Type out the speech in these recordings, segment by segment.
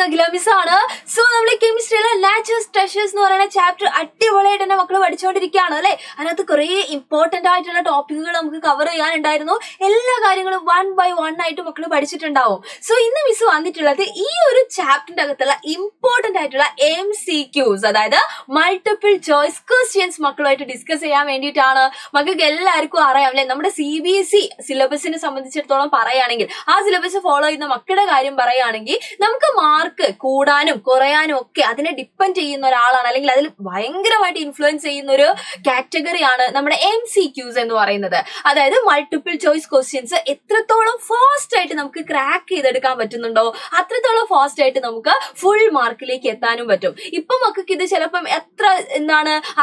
അഖിലമിസാണ്. So നമ്മൾ കെമിസ്ട്രിയിലെ natural treasures എന്ന് പറയുന്ന ചാപ്റ്റർ അടിപൊളിയായിട്ട് തന്നെ മക്കൾ പഠിച്ചുകൊണ്ടിരിക്കുകയാണ് അല്ലെ. അതിനകത്ത് കുറെ ഇമ്പോർട്ടന്റ് ആയിട്ടുള്ള ടോപ്പിക്കുകൾ നമുക്ക് കവർ ചെയ്യാനുണ്ടായിരുന്നു. എല്ലാ കാര്യങ്ങളും 1 by 1 ആയിട്ട് മക്കൾ പഠിച്ചിട്ടുണ്ടാവും. സോ ഇന്ന് മിസ് വന്നിട്ടുള്ളത് ഈ ഒരു ചാപ്റ്ററിന്റെ അകത്തുള്ള ഇമ്പോർട്ടന്റ് ആയിട്ടുള്ള MCQs, അതായത് മൾട്ടിപ്പിൾ ചോയ്സ് ക്വസ്റ്റ്യൻസ് മക്കളുമായിട്ട് ഡിസ്കസ് ചെയ്യാൻ വേണ്ടിയിട്ടാണ്. മക്കൾക്ക് എല്ലാവർക്കും അറിയാം അല്ലെ, നമ്മുടെ CBSE സിലബസിനെ സംബന്ധിച്ചിടത്തോളം പറയുകയാണെങ്കിൽ, ആ സിലബസ് ഫോളോ ചെയ്യുന്ന മക്കളുടെ കാര്യം പറയുകയാണെങ്കിൽ, നമുക്ക് മാർക്ക് കൂടാനും കുറയാനും ഒക്കെ അതിനെ ഡിപ്പെൻഡ് ചെയ്യുന്ന ഒരാളാണ്, അല്ലെങ്കിൽ അതിൽ ഭയങ്കരമായിട്ട് ഇൻഫ്ലുവൻസ് ചെയ്യുന്ന ഒരു കാറ്റഗറിയാണ് നമ്മുടെ MCQs എന്ന് പറയുന്നത്. അതായത് മൾട്ടിപ്പിൾ ചോയ്സ് ക്വസ്റ്റ്യൻസ് എത്രത്തോളം ഫാസ്റ്റ് ആയിട്ട് നമുക്ക് ക്രാക്ക് ചെയ്തെടുക്കാൻ പറ്റുന്നുണ്ടോ അത്രത്തോളം ഫാസ്റ്റ് ആയിട്ട് നമുക്ക് ഫുൾ മാർക്കിലേക്ക് എത്താനും പറ്റും. ഇപ്പൊ മക്കൾക്ക് ഇത് ചിലപ്പം എത്ര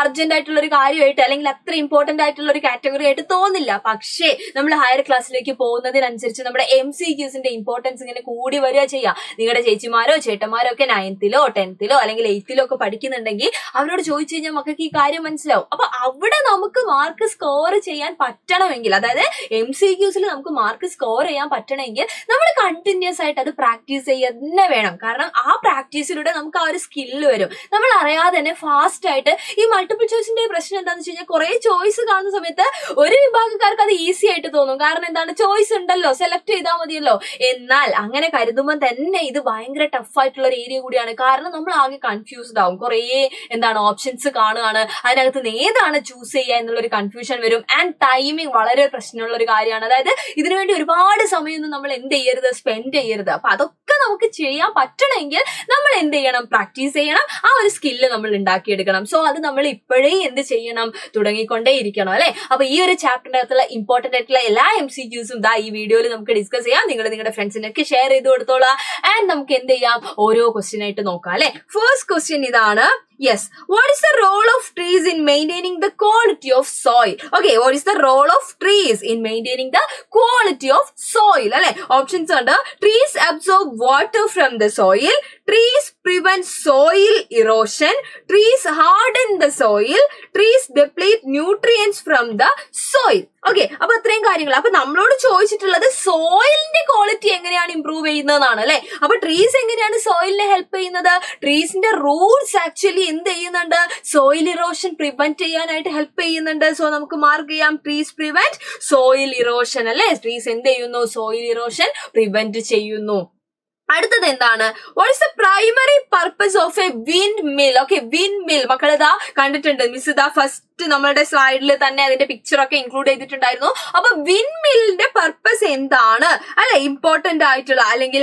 അർജന്റ് ആയിട്ടുള്ള ഒരു കാര്യമായിട്ട് അല്ലെങ്കിൽ അത്ര ഇമ്പോർട്ടന്റ് ആയിട്ടുള്ള ഒരു കാറ്റഗറി ആയിട്ട് തോന്നില്ല. പക്ഷേ നമ്മൾ ഹയർ ക്ലാസ്സിലേക്ക് പോകുന്നതിനനുസരിച്ച് നമ്മുടെ MCQസിന്റെ ഇമ്പോർട്ടൻസ് ഇങ്ങനെ കൂടി വരിക ചെയ്യാം. നിങ്ങളുടെ ചേച്ചിമാരോ ചേട്ടന്മാരോ ഒക്കെ 9th-ലോ 10th-ലോ അല്ലെങ്കിൽ 8th-ലോ ഒക്കെ പഠിക്കുന്നുണ്ടെങ്കിൽ അവരോട് ചോദിച്ചു കഴിഞ്ഞാൽ മക്കൾക്ക് ഈ കാര്യം മനസ്സിലാവും. അപ്പൊ അവിടെ നമുക്ക് മാർക്ക് സ്കോർ ചെയ്യാൻ പറ്റണമെങ്കിൽ, അതായത് MCQസിൽ നമുക്ക് മാർക്ക് സ്കോർ ചെയ്യാൻ പറ്റണമെങ്കിൽ നമ്മൾ കണ്ടിന്യൂസ് ആയിട്ട് അത് പ്രാക്ടീസ് ചെയ്യുക വേണം. കാരണം ആ പ്രാക്ടീസിലൂടെ നമുക്ക് ആ ഒരു സ്കില്ല് വരും. നമ്മൾ അറിയാതെ തന്നെ ഫാസ്റ്റ് ആയിട്ട് ഈ മൾട്ടിപ്പിൾ ചോയ്സിന്റെ പ്രശ്നം എന്താണെന്ന് വെച്ച് കഴിഞ്ഞാൽ, കുറെ ചോയ്സ് കാണുന്ന സമയത്ത് ഒരു വിഭാഗക്കാർക്ക് അത് ഈസി ആയിട്ട് തോന്നും. കാരണം എന്താണ്, ചോയ്സ് ഉണ്ടല്ലോ, സെലക്ട് ചെയ്താൽ മതിയല്ലോ. എന്നാൽ അങ്ങനെ കരുതുമ്പോൾ തന്നെ ഇത് ഭയങ്കര ടഫ് ആയിട്ടുള്ള ഒരു ഏരിയ കൂടിയാണ്. കാരണം നമ്മൾ ആകെ കൺഫ്യൂസ്ഡ് ആവും. കുറെ ഓപ്ഷൻസ് കാണുകയാണ്, അതിനകത്ത് ഏതാണ് ചൂസ് ചെയ്യുക എന്നുള്ളൊരു കൺഫ്യൂഷൻ വരും. ആൻഡ് ടൈമിങ് വളരെ പ്രശ്നമുള്ള ഒരു കാര്യമാണ്. അതായത് ഇതിനുവേണ്ടി ഒരുപാട് സമയമൊന്നും നമ്മൾ എന്ത് ചെയ്യരുത്, സ്പെൻഡ് ചെയ്യരുത്. അപ്പൊ അതൊക്കെ നമുക്ക് ചെയ്യാൻ പറ്റണമെങ്കിൽ നമ്മൾ എന്ത് ചെയ്യണം, പ്രാക്ടീസ് ചെയ്യണം. ആ ഒരു സ്കില്ല് നമ്മൾ ഉണ്ടാക്കിയെടുക്കണം. സോ അത് നമ്മൾ ഇപ്പോഴേ എന്ത് ചെയ്യണം, തുടങ്ങിക്കൊണ്ടേ ഇരിക്കണം അല്ലെ. അപ്പൊ ഈ ഒരു ചാപ്റ്ററിന്റെ അകത്തുള്ള ഇമ്പോർട്ടന്റ് ആയിട്ടുള്ള എല്ലാ MCQസും ഈ വീഡിയോയിൽ നമുക്ക് ഡിസ്കസ് ചെയ്യാം. നിങ്ങൾ നിങ്ങളുടെ ഫ്രണ്ട്സിനൊക്കെ ഷെയർ ചെയ്ത് കൊടുത്തോളാം. ആൻഡ് നമുക്ക് എന്ത് ചെയ്യാം, ഓരോ ക്വസ്റ്റ്യൻ ആയിട്ട് നോക്കാം അല്ലെ. ഫസ്റ്റ് ക്വസ്റ്റ്യൻ ഇതാണ്. Yes. What is the role of trees in maintaining the quality of soil? Okay, what is the role of trees in maintaining the quality of soil? അല്ലെ, ഓപ്ഷൻസ് ഉണ്ട്. Trees absorb water from the soil. Trees prevent soil erosion. Trees harden the soil. Trees deplete nutrients from the soil. Okay, അപ്പൊ ഇത്രയും കാര്യങ്ങൾ. അപ്പൊ നമ്മളോട് ചോദിച്ചിട്ടുള്ളത് സോയിലിന്റെ quality എങ്ങനെയാണ് improve ചെയ്യുന്നതെന്നാണ് അല്ലെ. അപ്പൊ ട്രീസ് എങ്ങനെയാണ് സോയിലിനെ ഹെൽപ്പ് ചെയ്യുന്നത്? ട്രീസിന്റെ റൂട്ട്സ് ആക്ച്വലി എന്ത് ചെയ്യുന്നുണ്ട്, സോയിൽ ഇറോഷൻ പ്രിവെന്റ് ചെയ്യാനായിട്ട് ഹെൽപ്പ് ചെയ്യുന്നുണ്ട്. സോ നമുക്ക് മാർക്ക് ചെയ്യാം, ട്രീസ് പ്രിവെന്റ് സോയിൽ ഇറോഷൻ അല്ലെ. ട്രീസ് എന്ത് ചെയ്യുന്നു, സോയിൽ ഇറോഷൻ പ്രിവെന്റ് ചെയ്യുന്നു. അടുത്തത് എന്താണ്, what is the primary purpose of A wind mill? Okay, wind mill മക്കൾ ഇതാ കണ്ടിട്ടുണ്ട്. മിസ് ഇതാ ഫസ്റ്റ് നമ്മളുടെ സ്ലൈഡിൽ തന്നെ അതിന്റെ പിക്ചർ ഒക്കെ ഇൻക്ലൂഡ് ചെയ്തിട്ടുണ്ടായിരുന്നു. അപ്പൊ വിൻഡ് മില്ലിന്റെ പർപ്പസ് എന്താണ് അല്ലെ, ഇമ്പോർട്ടന്റ് ആയിട്ടുള്ള അല്ലെങ്കിൽ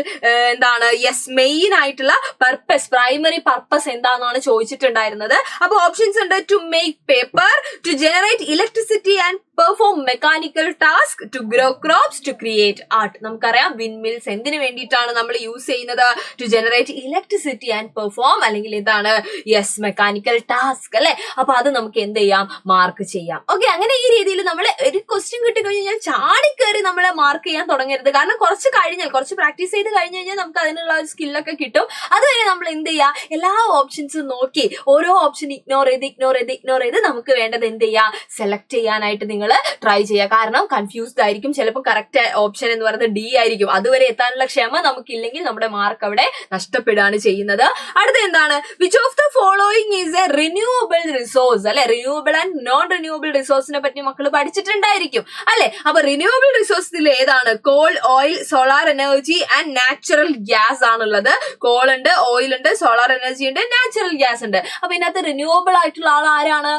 മെയിൻ ആയിട്ടുള്ള പർപ്പസ്, പ്രൈമറി പർപ്പസ് എന്താണെന്നാണ് ചോദിച്ചിട്ടുണ്ടായിരുന്നത്. അപ്പൊ ഓപ്ഷൻസ് ഉണ്ട്. To make paper, to generate electricity and perform mechanical task, to grow crops, to create art. നമുക്കറിയാം വിൻഡ് മിൽസ് എന്തിനു വേണ്ടിയിട്ടാണ് നമ്മൾ യൂസ് ചെയ്യുന്നത്, to generate electricity and perform അല്ലെങ്കിൽ മെക്കാനിക്കൽ ടാസ്ക് അല്ലെ. അപ്പൊ അത് നമുക്ക് എന്ത് ചെയ്യാം, മാർക്ക് ചെയ്യാം. ഓക്കെ, അങ്ങനെ ഈ രീതിയിൽ നമ്മൾ ഒരു ക്വസ്റ്റ്യൻ കിട്ടി കഴിഞ്ഞാൽ ചാടിക്കേറി നമ്മളെ മാർക്ക് ചെയ്യാൻ തുടങ്ങരുത്. കാരണം കുറച്ച് പ്രാക്ടീസ് ചെയ്ത് കഴിഞ്ഞ് കഴിഞ്ഞാൽ നമുക്ക് അതിനുള്ള ഒരു സ്കില്ലൊക്കെ കിട്ടും. അതുവരെ നമ്മൾ എന്ത് ചെയ്യുക, എല്ലാ ഓപ്ഷൻസും നോക്കി ഓരോ ഓപ്ഷൻ ഇഗ്നോർ ചെയ്ത് നമുക്ക് വേണ്ടത് എന്ത് ചെയ്യുക, സെലക്ട് ചെയ്യാനായിട്ട് നിങ്ങൾ ട്രൈ ചെയ്യുക. കാരണം കൺഫ്യൂസ്ഡ് ആയിരിക്കും. ചിലപ്പോൾ കറക്റ്റ് ഓപ്ഷൻ എന്ന് പറയുന്നത് D ആയിരിക്കും. അതുവരെ എത്താനുള്ള ക്ഷമ നമുക്കില്ലെങ്കിൽ നമ്മുടെ മാർക്ക് അവിടെ നഷ്ടപ്പെടുകയാണ് ചെയ്യുന്നത്. അടുത്ത എന്താണ്, which of the following is A renewable resource അല്ലെ. റിന്യൂവബിൾ ആൻഡ് നോൺ റിന്യൂവബിൾ റിസോഴ്സിനെ പറ്റി മക്കൾ പഠിച്ചിട്ടുണ്ടായിരിക്കും അല്ലെ. അപ്പൊ റിന്യൂവബിൾ റിസോഴ്സിൽ ഏതാണ്, call, oil, solar energy and natural gas ആണുള്ളത്. കോൾ ഉണ്ട്, ഓയിൽ ഉണ്ട്, സോളാർ എനർജി ഉണ്ട്, നാച്ചുറൽ ഗ്യാസ് ഉണ്ട്. അപ്പൊ ഇതിനകത്ത് റിന്യൂവബിൾ ആയിട്ടുള്ള ആൾ ആരാണ്?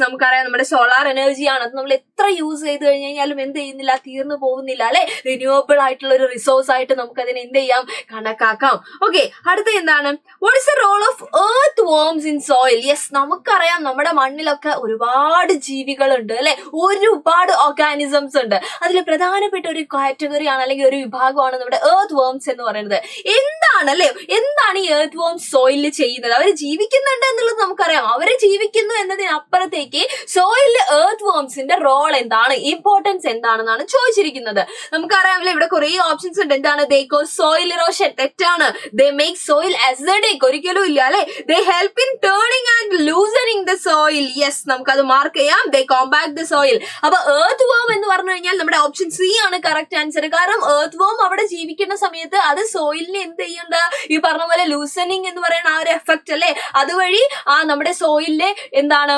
നമുക്കറിയാം നമ്മുടെ സോളാർ എനർജിയാണ്. അത് നമ്മൾ എത്ര യൂസ് ചെയ്ത് കഴിഞ്ഞ് കഴിഞ്ഞാലും എന്ത് ചെയ്യുന്നില്ല, തീർന്നു പോകുന്നില്ല അല്ലെ. റിന്യൂവബിൾ ആയിട്ടുള്ള ഒരു റിസോഴ്സ് ആയിട്ട് നമുക്ക് അതിനെ എന്ത് ചെയ്യാം, കണക്കാക്കാം. ഓക്കെ, അടുത്ത എന്താണ്, what is the role of earth worms in soil? നമുക്കറിയാം നമ്മുടെ മണ്ണിലൊക്കെ ഒരുപാട് ജീവികളുണ്ട് അല്ലെ, ഒരുപാട് ഓർഗാനിസംസ് ഉണ്ട്. അതിൽ പ്രധാനപ്പെട്ട ഒരു കാറ്റഗറിയാണ് അല്ലെങ്കിൽ ഒരു വിഭാഗമാണ് നമ്മുടെ എർത്ത് വർംസ് എന്ന് പറയുന്നത്. എന്താണ് ഈ എർത്ത് വർംസ് സോയിലിൽ ചെയ്യുന്നത്? അവർ ജീവിക്കുന്നുണ്ട് എന്നുള്ളത് നമുക്കറിയാം. അവര് ജീവിക്കുന്നു എന്നതിനപ്പുറത്തേക്ക് സോയിലിൽ എർത്ത് വർംസിന്റെ റോൾ എന്താണ്, ഇമ്പോർട്ടൻസ് എന്താണെന്നാണ് ചോദിച്ചിരിക്കുന്നത്. നമുക്കറിയാമല്ലോ, ഇവിടെ കുറെ ഓപ്ഷൻസ് ഉണ്ട്. എന്താണ്, ദേ കോസ് സോയിൽ ഇറോഷൻ, തെറ്റാണ്. ദേ മേക്ക് സോയിൽ അസിഡിക്, ഒരിക്കലും ഇല്ല അല്ലെ. ദേ help in turning and loosening the soil. നമുക്കത് മാർക്ക് ചെയ്യാം. ദേ കോമ്പാക്ട് ദ സോയിൽ. അപ്പൊ എർത്ത് വർം എന്ന് പറഞ്ഞു കഴിഞ്ഞാൽ നമ്മുടെ ഓപ്ഷൻ C ആണ് കറക്റ്റ് ആൻസർ. കാരണം എർത്ത് വർം അവിടെ ജീവിക്കുന്ന സമയത്ത് അത് സോയിലിനെ എന്ത് ചെയ്യണം, ചെയ്യുന്നുണ്ട്? ഈ പറഞ്ഞ പോലെ ലൂസനിങ് എന്ന് പറയുന്ന ആ ഒരു എഫക്റ്റ് അല്ലെ, അതുവഴി ആ നമ്മുടെ സോയിലിലെ എന്താണ്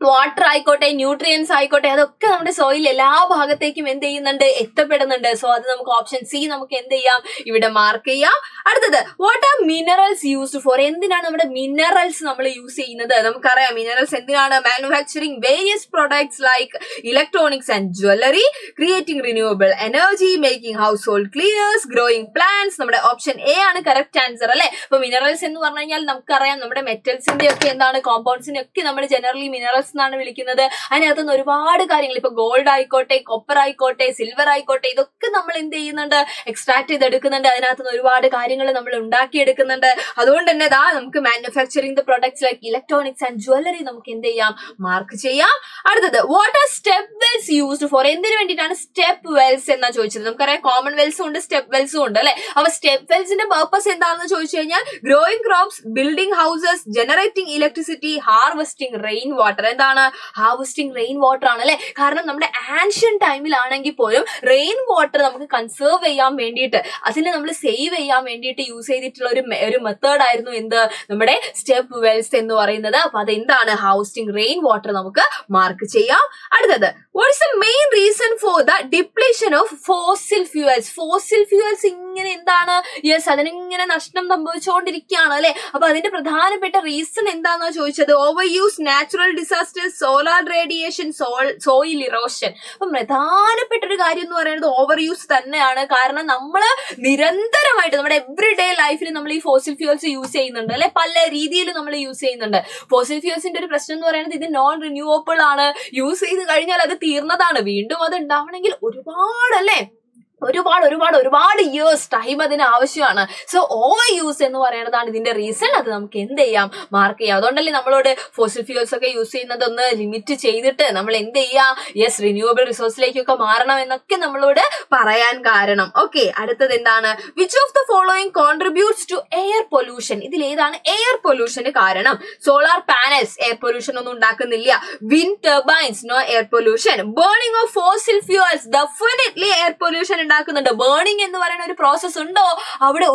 വാട്ടർ ആയിക്കോട്ടെ, ന്യൂട്രിയൻസ് ആയിക്കോട്ടെ, അതൊക്കെ നമ്മുടെ സോയിൽ എല്ലാ ഭാഗത്തേക്കും എന്ത് ചെയ്യുന്നുണ്ട്, എത്തപ്പെടുന്നുണ്ട്. സോ അത് നമുക്ക് ഓപ്ഷൻ സി നമുക്ക് എന്ത് ചെയ്യാം, ഇവിടെ മാർക്ക് ചെയ്യാം. അടുത്തത്, what are minerals used for? എന്തിനാണ് നമ്മുടെ മിനറൽസ് നമ്മൾ യൂസ് ചെയ്യുന്നത്? നമുക്കറിയാം മിനറൽസ് എന്തിനാണ്, manufacturing various products like electronics and jewellery, creating renewable energy, making house hold cleaners, growing plants. നമ്മുടെ ഓപ്ഷൻ എ ആണ് കറക്റ്റ് ആൻസർ അല്ലെ. അപ്പൊ മിനറൽസ് എന്ന് പറഞ്ഞു കഴിഞ്ഞാൽ നമുക്കറിയാം നമ്മുടെ മെറ്റൽസിന്റെ ഒക്കെ എന്താണ്, കോമ്പൗണ്ട്സിനെ ഒക്കെ നമ്മൾ ജനറലി മിനറൽസ് എന്നാണ് വിളിക്കുന്നത്. അതിനകത്തുനിന്ന് ഒരുപാട് കാര്യങ്ങൾ, ഇപ്പൊ ഗോൾഡ് ആയിക്കോട്ടെ, കോപ്പർ ആയിക്കോട്ടെ, സിൽവർ ആയിക്കോട്ടെ, ഇതൊക്കെ നമ്മൾ എന്ത് ചെയ്യുന്നുണ്ട്, എക്സ്ട്രാക്ട് ചെയ്തെടുക്കുന്നുണ്ട്. അതിനകത്തുനിന്ന് ഒരുപാട് കാര്യങ്ങൾ നമ്മൾ ഉണ്ടാക്കിയെടുക്കുന്നുണ്ട്. അതുകൊണ്ട് തന്നെ നമുക്ക് manufacturing the products like electronics and jewellery നമുക്ക് എന്ത് ചെയ്യാം, മാർക്ക് ചെയ്യാം. അടുത്തത്, what are step Wells used for? എന്തിനു വേണ്ടിയിട്ടാണ് സ്റ്റെപ്പ് വെൽസ് എന്നാ ചോദിച്ചത്? നമുക്കറിയാം കോമൺ വെൽസും ഉണ്ട്, സ്റ്റെപ്പ് വെൽസും ഉണ്ട് അല്ലെ. അപ്പൊ സ്റ്റെപ്പ് വെൽസിന്റെ പർപ്പസ് എന്താണെന്ന് ചോദിച്ചു കഴിഞ്ഞാൽ growing crops, building houses, generating electricity, harvesting rain water. എന്താണ് ഹാർവെസ്റ്റിംഗ് റെയിൻ വാട്ടർ ആണ് അല്ലെ. കാരണം നമ്മുടെ ആൻഷ്യൻ ടൈമിലാണെങ്കിൽ പോലും റെയിൻ വാട്ടർ നമുക്ക് കൺസേർവ് ചെയ്യാൻ വേണ്ടിയിട്ട്, അതിനെ നമ്മൾ സേവ് ചെയ്യാൻ വേണ്ടിയിട്ട് യൂസ് ചെയ്തിട്ടുള്ള ഒരു മെത്തേഡ് ആയിരുന്നു എന്ത്, നമ്മുടെ സ്റ്റെപ്പ് വെൽസ് എന്ന് പറയുന്നത്. അപ്പൊ അതെന്താണ്, ഹാർവെസ്റ്റിംഗ് റെയിൻ വാട്ടർ നമുക്ക് മാർക്ക് ചെയ്യാം. അടുത്തത്, what is the main reason for the depletion of fossil fuels? Fossil fuels ഇങ്ങനെ എന്താണ്, യെസ്, അതിനിങ്ങനെ നഷ്ടം സംഭവിച്ചുകൊണ്ടിരിക്കുകയാണ് അല്ലെ. അപ്പൊ അതിന്റെ പ്രധാനപ്പെട്ട റീസൺ എന്താണെന്ന് ചോദിച്ചത്, over use, natural disasters, solar radiation, soil erosion. അപ്പൊ പ്രധാനപ്പെട്ട ഒരു കാര്യം എന്ന് പറയുന്നത് ഓവർ യൂസ് തന്നെയാണ്. കാരണം നമ്മൾ നിരന്തരമായിട്ട് നമ്മുടെ എവറി ഡേ ലൈഫിൽ നമ്മൾ ഈ ഫോസിൽ ഫ്യൂൽസ് യൂസ് ചെയ്യുന്നുണ്ട് അല്ലെ, പല രീതിയിൽ നമ്മൾ യൂസ് ചെയ്യുന്നുണ്ട്. ഫോസിൽ ഫ്യൂൽസിന്റെ ഒരു പ്രശ്നം എന്ന് പറയുന്നത് ഇത് നോൺ റിന്യൂവബിൾ ആണ്. യൂസ് ചെയ്ത് കഴിഞ്ഞാൽ അത് തീർന്നതാണ്. വീണ്ടും അത് ഉണ്ടാവണമെങ്കിൽ ഒരുപാട് ഇയേഴ്സ് ടൈം അതിന് ആവശ്യമാണ്. സോ ഓവർ യൂസ് എന്ന് പറയുന്നതാണ് ഇതിന്റെ റീസൺ. അത് നമുക്ക് എന്ത് ചെയ്യാം, മാർക്ക് ചെയ്യാം. അതുകൊണ്ടല്ലേ നമ്മളോട് ഫോസിൽ ഫ്യൂൽസ് ഒക്കെ യൂസ് ചെയ്യുന്നത് ഒന്ന് ലിമിറ്റ് ചെയ്തിട്ട് നമ്മൾ എന്ത് ചെയ്യാം, യെസ്, റിന്യൂവബിൾ റിസോഴ്സിലേക്കൊക്കെ മാറണം എന്നൊക്കെ നമ്മളോട് പറയാൻ കാരണം. ഓക്കെ, അടുത്തത് എന്താണ്, which of the following contributes to air pollution? ഇതിൽ ഏതാണ് എയർ പൊല്യൂഷന് കാരണം? സോളാർ പാനൽസ് എയർ പൊല്യൂഷൻ ഒന്നും ഉണ്ടാക്കുന്നില്ല. Wind turbines, no air pollution. Burning of fossil fuels, definitely air pollution ഉണ്ടാക്കുന്നുണ്ട്. ബേണിംഗ് എന്ന് പറയുന്ന ഒരു പ്രോസസ് ഉണ്ടോ, അവിടെ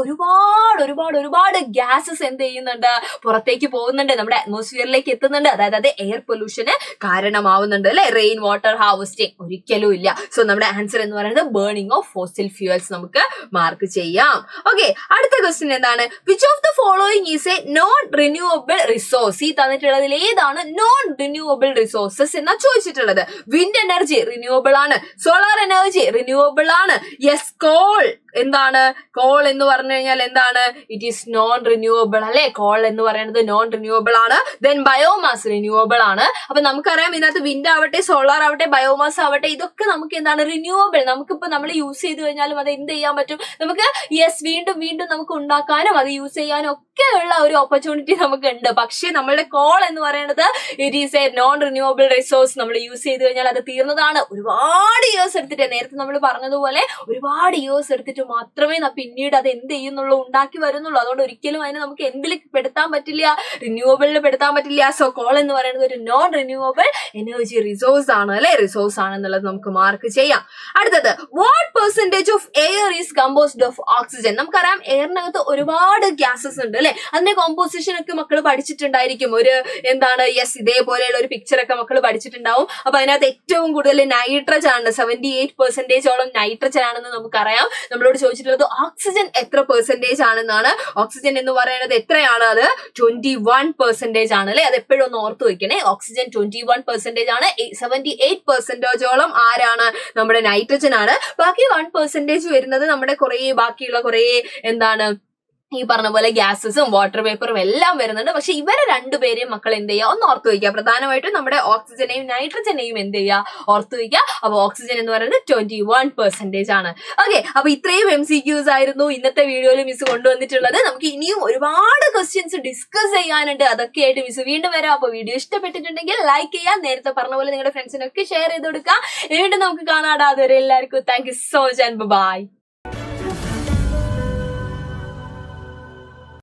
ഒരുപാട് ഗ്യാസസ് എന്ത് ചെയ്യുന്നുണ്ട്, പുറത്തേക്ക് പോകുന്നുണ്ട്, നമ്മുടെ അറ്റ്മോസ്ഫിയറിലേക്ക് എത്തുന്നുണ്ട്. അതായത് അത് എയർ പൊല്യൂഷന് കാരണമാവുന്നുണ്ട് അല്ലെ. റെയിൻ വാട്ടർ ഹാർവെസ്റ്റിംഗ് ഒരിക്കലും ഇല്ല. സോ നമ്മുടെ ആൻസർ എന്ന് പറയുന്നത് ബേണിംഗ് ഓഫ് ഫോസിൽ ഫ്യൂൽസ് നമുക്ക് മാർക്ക് ചെയ്യാം. ഓക്കെ, അടുത്ത ക്വസ്റ്റ്യൻ എന്താണ്, which of the following is A non renewable resource? ഈ തന്നിട്ടുള്ളതിൽ ഏതാണ് നോൺ റിന്യൂവബിൾ റിസോഴ്സസ് എന്നാ ചോദിച്ചിട്ടുള്ളത്? വിൻഡ് എനർജി റിന്യൂവബിൾ ആണ്, സോളാർ എനർജി റിന്യൂവബിൾ ആണ്, യെസ്. കോൾ എന്താണ്, കോൾ എന്ന് പറഞ്ഞു കഴിഞ്ഞാൽ എന്താണ്, ഇറ്റ് ഈസ് നോൺ റിന്യൂവബിൾ അല്ലെ. കോൾ എന്ന് പറയുന്നത് നോൺ റിന്യൂവബിൾ ആണ്. ദെൻ ബയോമാസ് റിന്യൂവബിൾ ആണ്. അപ്പൊ നമുക്കറിയാം ഇതിനകത്ത് വിൻഡ് ആവട്ടെ, സോളാർ ആവട്ടെ, ബയോമാസ് ആവട്ടെ, ഇതൊക്കെ നമുക്ക് എന്താണ്, റിന്യൂവബിൾ. നമുക്കിപ്പോ നമ്മൾ യൂസ് ചെയ്ത് കഴിഞ്ഞാലും അത് എന്ത് ചെയ്യാൻ പറ്റും, നമുക്ക് യെസ് വീണ്ടും നമുക്ക് ഉണ്ടാക്കാനും അത് യൂസ് ചെയ്യാനും ഒക്കെ ഉള്ള ഒരു ഓപ്പർച്യൂണിറ്റി നമുക്ക് ഉണ്ട്. പക്ഷേ നമ്മളുടെ കോൾ എന്ന് പറയുന്നത് it is A non renewable resource. നമ്മൾ യൂസ് ചെയ്ത് കഴിഞ്ഞാൽ അത് തീർന്നതാണ്. ഒരുപാട് ഇയേഴ്സ് എടുത്തിട്ട്, നേരത്തെ നമ്മൾ പറഞ്ഞതുപോലെ ഒരുപാട് ഇയേഴ്സ് എടുത്തിട്ട് മാത്രമേ പിന്നീട് അത് എന്ത് ചെയ്യുന്നുള്ളൂ, ഉണ്ടാക്കി വരുന്നുള്ളൂ. അതുകൊണ്ട് ഒരിക്കലും അതിനെ നമുക്ക് എന്തിൽ പെടുത്താൻ പറ്റില്ല, റിന്യൂവബിളിൽ പെടുത്താൻ പറ്റില്ല. സോ കോൾ എന്ന് പറയുന്നത് ഒരു നോൺ റിന്യൂവബിൾ എനർജി റിസോഴ്സ് ആണ് അല്ലെ, റിസോഴ്സ് ആണെന്നുള്ളത് നമുക്ക് മാർക്ക് ചെയ്യാം. അടുത്തത്, what percentage of air is composed of oxygen? നമുക്കറിയാം എയറിനകത്ത് ഒരുപാട് ഗ്യാസസ് ഉണ്ട് അല്ലെ. അതിന്റെ കോമ്പോസിഷൻ ഒക്കെ മക്കൾ പഠിച്ചിട്ടുണ്ടായിരിക്കും. ഒരു എന്താണ്, യെസ്, ഇതേപോലെയുള്ള ഒരു പിക്ചർ ഒക്കെ മക്കൾ പഠിച്ചിട്ടുണ്ടാവും. അപ്പൊ അതിനകത്ത് ഏറ്റവും കൂടുതൽ നൈട്രജൻ ആണ്, 78% നൈട്രജൻ ആണെന്ന് നമുക്കറിയാം. നമ്മളോട് ചോദിച്ചിട്ടുള്ളത് ഓക്സിജൻ എത്ര പെർസെന്റേജ് ആണെന്നാണ്. ഓക്സിജൻ എന്ന് പറയുന്നത് എത്രയാണ്, അത് 21% ആണ് അല്ലെ. അത് എപ്പോഴും ഒന്ന് ഓർത്ത് വെക്കണേ. ഓക്സിജൻ 21% ആണ്. 78% ആരാണ്, നമ്മുടെ നൈട്രജൻ ആണ്. ബാക്കി 1% വരുന്നത് നമ്മുടെ ബാക്കിയുള്ള കുറെ എന്താണ്, ഈ പറഞ്ഞ പോലെ ഗ്യാസസും വാട്ടർ വേപ്പറും എല്ലാം വരുന്നുണ്ട്. പക്ഷെ ഇവരെ രണ്ടുപേരെയും മക്കൾ എന്ത് ചെയ്യുക, ഒന്ന് ഓർത്തു വയ്ക്കുക. പ്രധാനമായിട്ടും നമ്മുടെ ഓക്സിജനെയും നൈട്രജനെയും എന്ത് ചെയ്യുക, ഓർത്തു വയ്ക്കുക. അപ്പൊ ഓക്സിജൻ എന്ന് പറയുന്നത് 21% ആണ്. ഓക്കെ, അപ്പൊ ഇത്രയും MCQs ആയിരുന്നു ഇന്നത്തെ വീഡിയോയിൽ മിസ് കൊണ്ടുവന്നിട്ടുള്ളത്. നമുക്ക് ഇനിയും ഒരുപാട് ക്വസ്റ്റ്യൻസ് ഡിസ്കസ് ചെയ്യാനുണ്ട്. അതൊക്കെ ആയിട്ട് മിസ് വീണ്ടും വരാം. അപ്പൊ വീഡിയോ ഇഷ്ടപ്പെട്ടിട്ടുണ്ടെങ്കിൽ ലൈക്ക് ചെയ്യാം. നേരത്തെ പറഞ്ഞ പോലെ നിങ്ങളുടെ ഫ്രണ്ട്സിനൊക്കെ ഷെയർ ചെയ്ത് കൊടുക്കാം. വീണ്ടും നമുക്ക് കാണാം. അതുവരെ എല്ലാവർക്കും thank you so much and by.